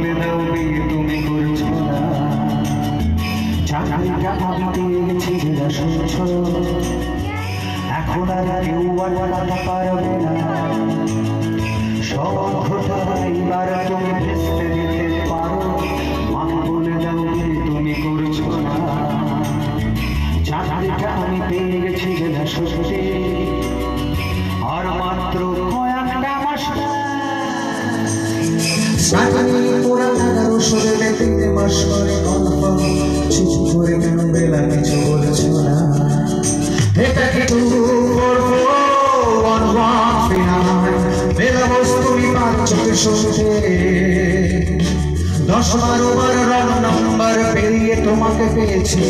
বলে দাও বিয়ে তুমি করছো না। চাকরিটা আমি পেয়ে গেছি যেটা শুনছ, এখন আর কেউ আটকাতে পারবে না। সব ঘটা এইবার তুমি ভেস্তে দিতে পারো, মা বলে দাও বিয়ে তুমি করছো না। চাকরিটা আমি পেয়ে গেছি যেটা সত্যি, আর মাত্র কয়েকটা মাস। চাকরি পুরা 1100 দেবে 3 মাস করে কনফার্ম। চুপ করে কেন বেলা কিছু বলছো না? এটা কি 2441139 বেলা বস্তুই পাঁচ চোখে শুনতে। 10-12 বার রং নাম্বার পেরিয়ে তোমাকে পেয়েছি,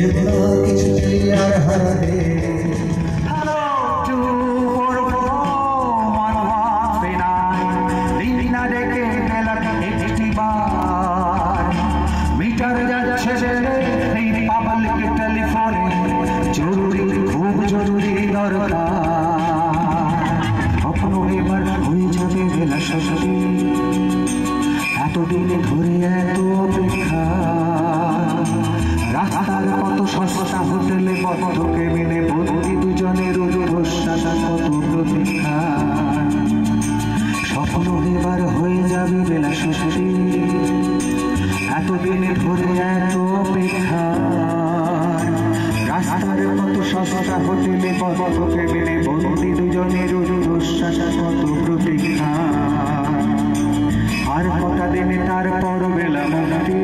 এগুলো কিছু আর হারাবে। মিটার যাচ্ছে এই পাবলিক টেলিফোনে, জরুরি খুব জরুরি দরকার। কখনো এবার হয়ে যাবে বেলা সত্যি, এতদিনে ধরে এত অপেক্ষা। রাস্তার কত সস্তা হোটেলে বদ্ধ কেবিনে বন্দি দুজনের রোজা কত প্রতীক্ষা। স্বপ্ন এবার হয়ে যাবে বেলা সত্যি, এতদিনে ধরে এত অপেক্ষা। রাস্তার কত সস্তা হোটেলে বদ্ধ কেবিনে বন্দি দুজনের রোজা কত প্রতীক্ষা। আর কটা দিনে তারপর বেলা মুক্তি,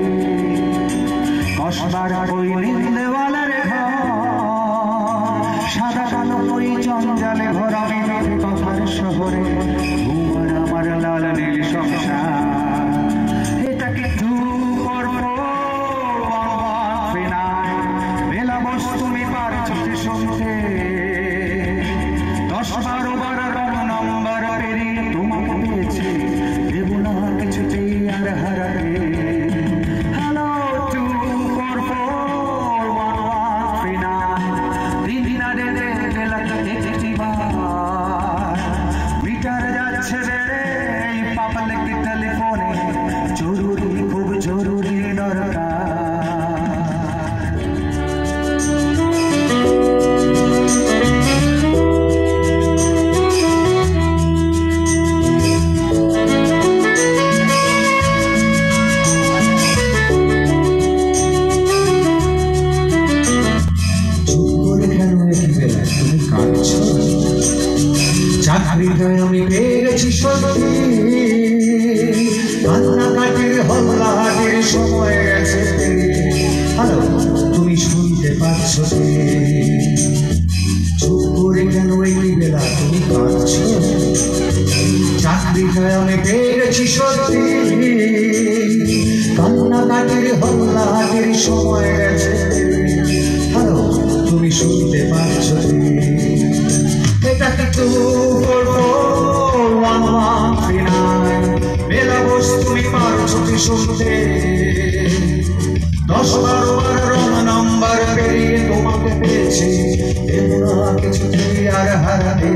কসবার ওই নীলওয়ালার ঘর, সাদা কালো ওই জঞ্জালে ভরা মিথ্যে কথার শহরে তোমার আমার লাল নীল সংসার। এটা কি 2441139 বেলা বস্তুমি পার চোখে শুনতে। 10-12 বার রং নম্বর পেরিয়ে তোমাকে পেয়েছি, এগুলো কিছুতেই আর হারাবে। হ্যালো 2441139 দিনা দে বেলা দেখছি বার। মিটার যাচ্ছে বেড়ে এই পাবলিক টেলিফোনে, জরুরি খুব জরুরি দরকার। চাকরিটা আমি পেয়ে গেছি সত্যি, কান্নাকাটির হল্লাহাটির সময় গেছে পেরিয়ে। হ্যালো তুমি শুনতে পাচ্ছ? চুপ করে কেন এই বেলা তুমি কাঁদছো? চাকরিটা আমি পেয়ে গেছি সত্যি, কান্নাকাটির হল্লাহাটির সময় গেছে পেরিয়ে। হ্যালো তুমি শুনতে পাচ্ছ? এটা কি 2441139 বেলা বস্তুই পার চোখে শুনতে। 10-12 বার রং নাম্বার পেরিয়ে তোমাকে পেয়েছি, এগুলো কিছুতেই আর হারাবে।